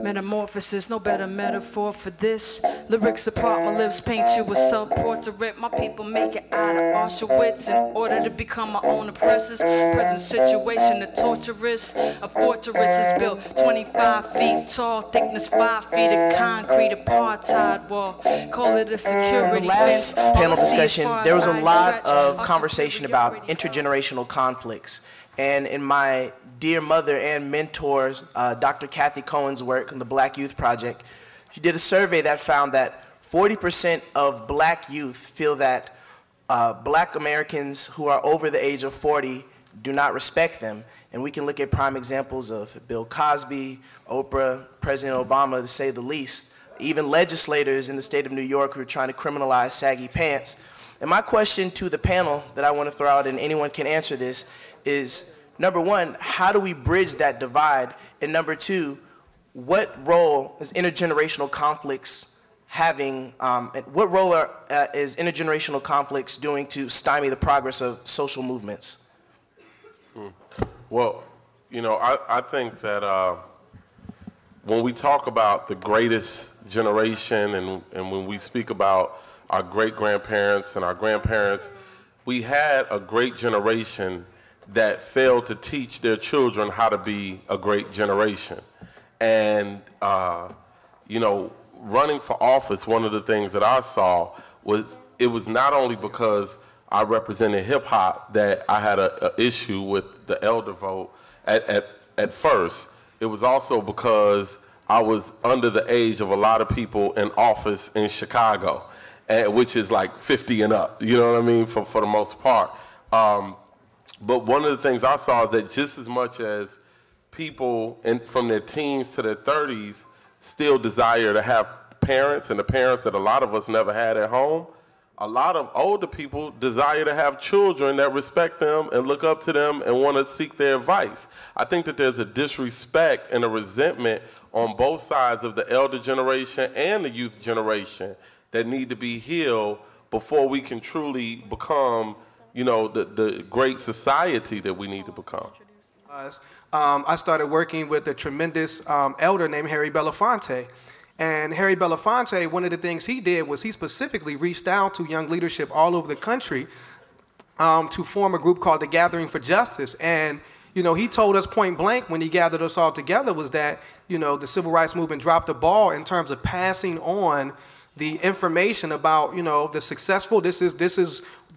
Metamorphosis, no better metaphor for this. Lyrics apart, my lips paint you a self-portrait. My people make it out of Auschwitz in order to become my own oppressors. Present situation, the torturous. A fortress is built 25 feet tall, thickness 5 feet of concrete, apartheid wall. Call it a security. In the last panel discussion, there was a lot of conversation about intergenerational conflicts. And in my dear mother and mentors, Dr. Kathy Cohen's work on the Black Youth Project, she did a survey that found that 40% of black youth feel that black Americans who are over the age of 40 do not respect them. And we can look at prime examples of Bill Cosby, Oprah, President Obama, to say the least. Even legislators in the state of New York who are trying to criminalize saggy pants. And my question to the panel that I want to throw out, and anyone can answer this, is number one, how do we bridge that divide? And number two, what role is intergenerational conflicts having, and what role is intergenerational conflicts doing to stymie the progress of social movements? Well, you know, I think that when we talk about the greatest generation and when we speak about our great-grandparents and our grandparents, we had a great generation that failed to teach their children how to be a great generation. And, you know, running for office, one of the things that I saw was it was not only because I represented hip-hop that I had an issue with the elder vote at first. It was also because I was under the age of a lot of people in office in Chicago, which is like 50 and up, you know what I mean, for the most part. But one of the things I saw is that just as much as people from their teens to their 30s still desire to have parents, and the parents that a lot of us never had at home, a lot of older people desire to have children that respect them and look up to them and want to seek their advice. I think that there's a disrespect and a resentment on both sides of the elder generation and the youth generation that need to be healed before we can truly become, you know, the great society that we need to become. I started working with a tremendous elder named Harry Belafonte. And Harry Belafonte, one of the things he did was he specifically reached out to young leadership all over the country to form a group called the Gathering for Justice. And, you know, he told us point blank when he gathered us all together was that, you know, the civil rights movement dropped the ball in terms of passing on the information about, you know, the successful, this is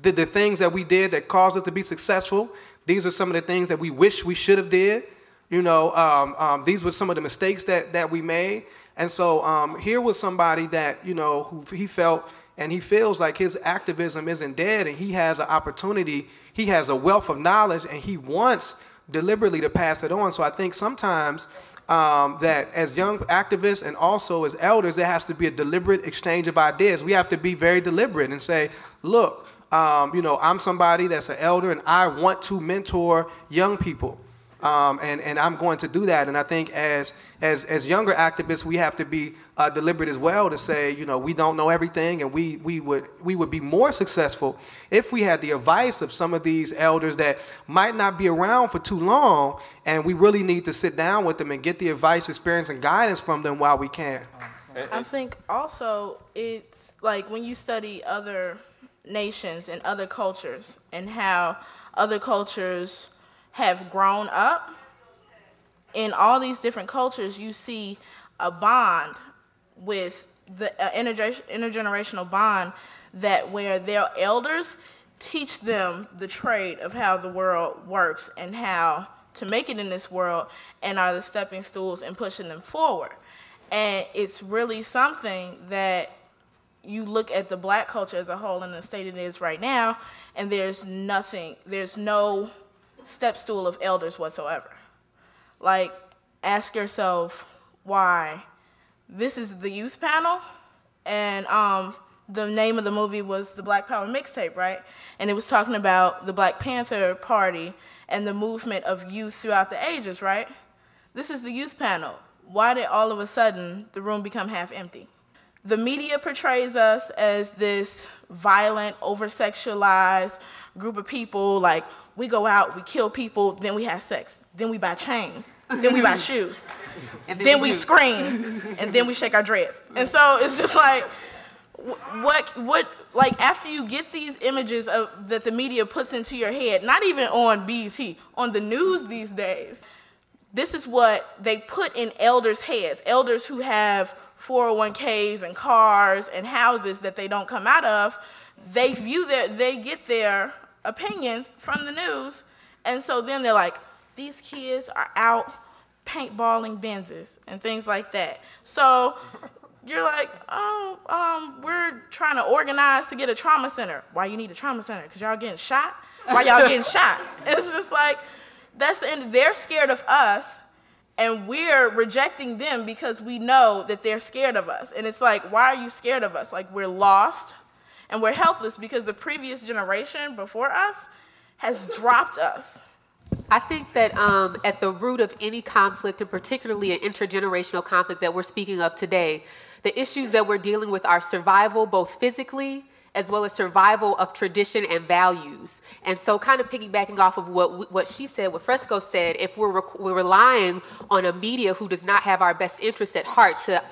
the things that we did that caused us to be successful. These are some of the things that we wish we should have did. You know, these were some of the mistakes that we made. And so here was somebody that, you know, who he felt and he feels like his activism isn't dead, and he has an opportunity, he has a wealth of knowledge, and he wants deliberately to pass it on. So I think sometimes that as young activists and also as elders, there has to be a deliberate exchange of ideas. We have to be very deliberate and say, look, you know, I'm somebody that's an elder and I want to mentor young people. And I'm going to do that. And I think as younger activists, we have to be deliberate as well to say, you know, we don't know everything, and we would be more successful if we had the advice of some of these elders that might not be around for too long, and we really need to sit down with them and get the advice, experience, and guidance from them while we can. I think also it's like when you study other nations and other cultures and how other cultures have grown up, in all these different cultures, you see a bond with the intergenerational bond that where their elders teach them the trade of how the world works and how to make it in this world, and are the stepping stools and pushing them forward. And it's really something that you look at the black culture as a whole in the state it is right now, and there's no step stool of elders whatsoever. Like, ask yourself why. This is the youth panel, and the name of the movie was the Black Power mixtape, right? And it was talking about the Black Panther Party and the movement of youth throughout the ages, right? This is the youth panel. Why did all of a sudden the room become half empty? the media portrays us as this violent, over-sexualized group of people. Like, we go out, we kill people, then we have sex, then we buy chains, then we buy shoes, and then we scream, and then we shake our dreads. And so it's just like, like after you get these images that the media puts into your head, not even on BET, on the news these days, this is what they put in elders' heads. Elders who have 401ks and cars and houses that they don't come out of, they get their opinions from the news, and so then they're like, these kids are out paintballing Benzes and things like that. So you're like, oh, we're trying to organize to get a trauma center. Why you need a trauma center? Because y'all getting shot? Why y'all getting shot? It's just like, that's the end. They're scared of us, and we're rejecting them because we know that they're scared of us. And it's like, why are you scared of us? Like, we're lost and we're helpless because the previous generation before us has dropped us. I think that at the root of any conflict, and particularly an intergenerational conflict that we're speaking of today, the issues that we're dealing with are survival, both physically as well as survival of tradition and values. And so kind of piggybacking off of what she said, what Fresco said, if we're relying on a media who does not have our best interests at heart to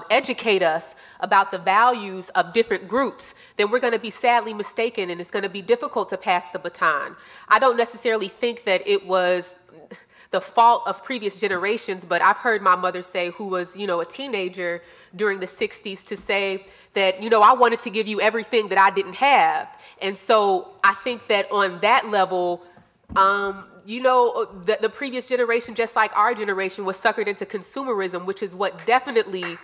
educate us about the values of different groups, then we're going to be sadly mistaken, and it's going to be difficult to pass the baton. I don't necessarily think that it was the fault of previous generations, but I've heard my mother say, who was, a teenager during the 60s, to say that, I wanted to give you everything that I didn't have. And so I think that on that level, the previous generation, just like our generation, was suckered into consumerism, which is what definitely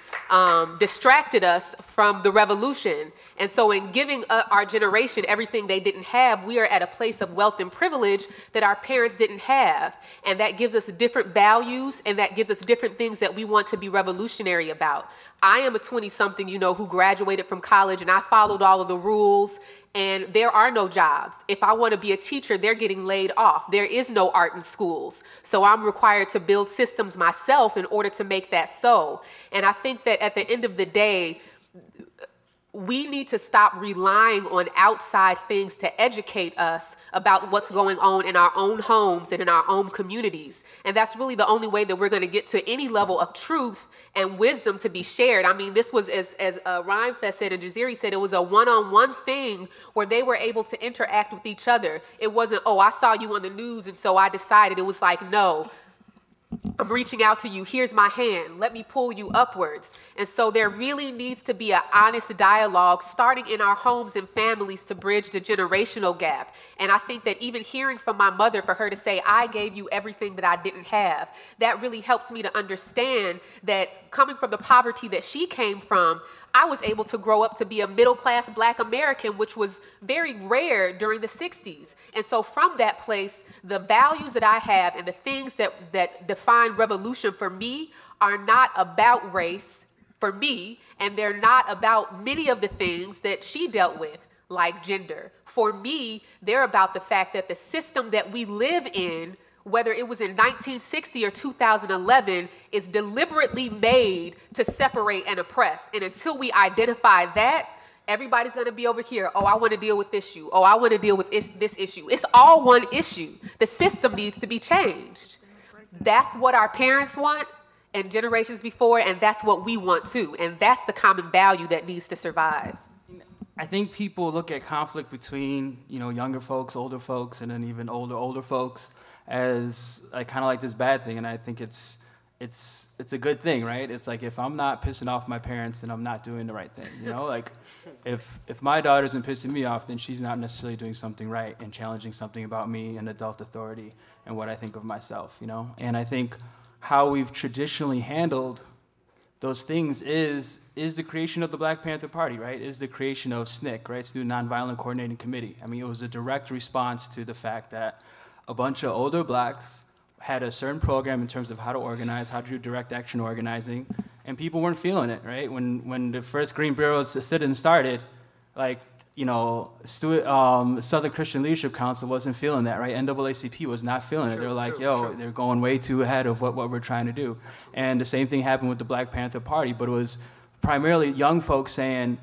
distracted us from the revolution. And so in giving our generation everything they didn't have, we are at a place of wealth and privilege that our parents didn't have. And that gives us different values, and that gives us different things that we want to be revolutionary about. I am a 20-something, who graduated from college, and I followed all of the rules, and there are no jobs. If I want to be a teacher, they're getting laid off. There is no art in schools. So I'm required to build systems myself in order to make that so. And I think that at the end of the day, we need to stop relying on outside things to educate us about what's going on in our own homes and in our own communities. And that's really the only way that we're going to get to any level of truth and wisdom to be shared. I mean, this was, as Rhymefest said and Jaziri said, it was a one-on-one thing where they were able to interact with each other. It wasn't, oh, I saw you on the news and so I decided. It was like, no, I'm reaching out to you. Here's my hand. Let me pull you upwards. And so there really needs to be an honest dialogue starting in our homes and families to bridge the generational gap. And I think that even hearing from my mother, for her to say, I gave you everything that I didn't have, that really helps me to understand that coming from the poverty that she came from, I was able to grow up to be a middle-class Black American, which was very rare during the 60s. And so from that place, the values that I have and the things that define revolution for me are not about race for me, and they're not about many of the things that she dealt with, like gender. For me, they're about the fact that the system that we live in, whether it was in 1960 or 2011, is deliberately made to separate and oppress. And until we identify that, everybody's gonna be over here. Oh, I wanna deal with this issue. Oh, I wanna deal with this issue. It's all one issue. The system needs to be changed. That's what our parents want and generations before, and that's what we want too. And that's the common value that needs to survive. I think people look at conflict between, younger folks, older folks, and then even older folks as kind of like this bad thing, and I think it's a good thing, right? It's like, if I'm not pissing off my parents, then I'm not doing the right thing, Like, if my daughter isn't pissing me off, then she's not necessarily doing something right and challenging something about me and adult authority and what I think of myself, And I think how we've traditionally handled those things is the creation of the Black Panther Party, right? Is the creation of SNCC, right? Student Nonviolent Coordinating Committee. I mean, it was a direct response to the fact that a bunch of older Blacks had a certain program in terms of how to organize, how to do direct action organizing, and people weren't feeling it, right? When the first Green Bureau sit-in started, Southern Christian Leadership Council wasn't feeling that, right? NAACP was not feeling it. They were like, they're going way too ahead of what we're trying to do. And the same thing happened with the Black Panther Party, but it was primarily young folks saying,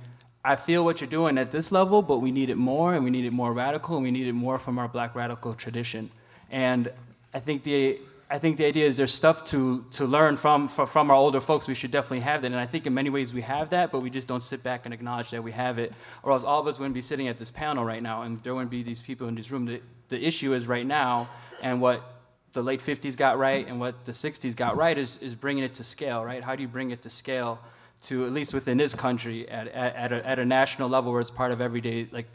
I feel what you're doing at this level, but we need it more, and we need it more radical, and we need it more from our Black radical tradition. And I think the idea is there's stuff to learn from our older folks. We should definitely have that, and I think in many ways we have that, but we just don't sit back and acknowledge that we have it, or else all of us wouldn't be sitting at this panel right now, and there wouldn't be these people in this room. The issue is right now, and what the late 50s got right and what the 60s got right is bringing it to scale, right? How do you bring it to scale to, at least within this country, at a national level where it's part of everyday, like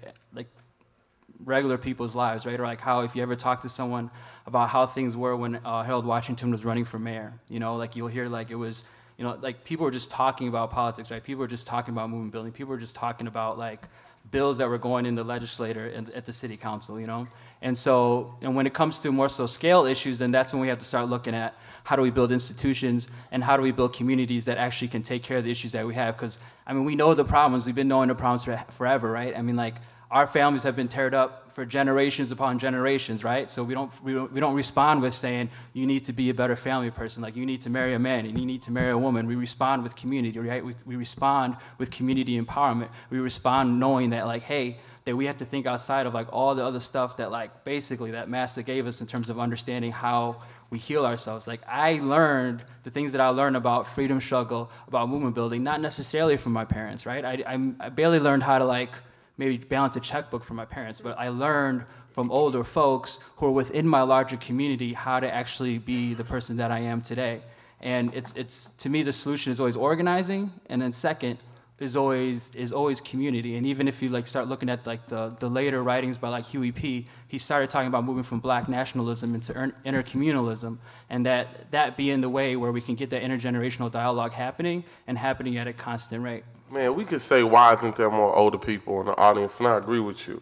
regular people's lives, right? Or like how if you ever talk to someone about how things were when Harold Washington was running for mayor, you know, like you'll hear like it was, you know, like people were just talking about politics, right? People were just talking about movement building. People were just talking about like bills that were going in the legislature and at the city council, you know? And so, and when it comes to more so scale issues, then that's when we have to start looking at how do we build institutions and how do we build communities that actually can take care of the issues that we have? Because, I mean, we know the problems. We've been knowing the problems forever, right? I mean, like, our families have been teared up for generations upon generations, right? So we don't respond with saying, you need to be a better family person, like you need to marry a man and you need to marry a woman. We respond with community, right? We respond with community empowerment. We respond knowing that, like, hey, that we have to think outside of like all the other stuff that like basically that master gave us in terms of understanding how we heal ourselves. Like I learned the things that I learned about freedom struggle, about movement building, not necessarily from my parents, right? I barely learned how to like maybe balance a checkbook from my parents, but I learned from older folks who are within my larger community how to actually be the person that I am today. And it's to me the solution is always organizing, and then second is always community. And even if you like start looking at like the later writings by like Huey P., he started talking about moving from Black nationalism into intercommunalism, and that being the way where we can get that intergenerational dialogue happening and happening at a constant rate. Man, we could say, why isn't there more older people in the audience? And I agree with you.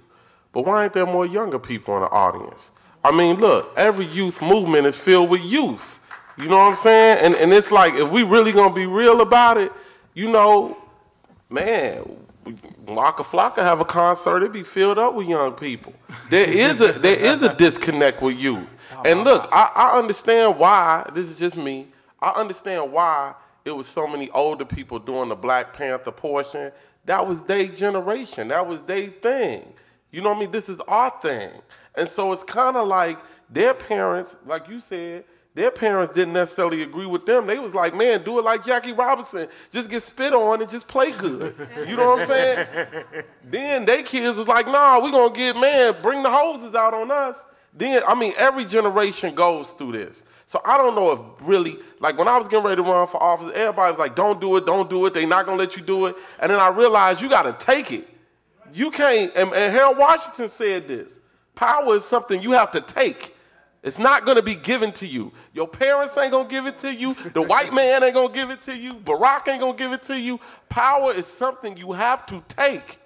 But why ain't there more younger people in the audience? I mean, look, every youth movement is filled with youth. You know what I'm saying? And it's like, if we really gonna be real about it, you know, man, Waka Flocka have a concert, it'd be filled up with young people. There is a disconnect with youth. And look, I understand why, this is just me, I understand why it was so many older people doing the Black Panther portion. That was their generation, that was their thing. You know what I mean? This is our thing. And so it's kind of like their parents, like you said, their parents didn't necessarily agree with them. They was like, man, do it like Jackie Robinson. Just get spit on and just play good. You know what I'm saying? Then they kids was like, nah, we gonna get, man, bring the hoses out on us. Then, I mean, every generation goes through this. So I don't know if really, like when I was getting ready to run for office, everybody was like, don't do it, they not gonna let you do it. And then I realized you gotta take it. You can't, and Harold Washington said this, power is something you have to take. It's not gonna be given to you. Your parents ain't gonna give it to you. The white man ain't gonna give it to you. Barack ain't gonna give it to you. Power is something you have to take.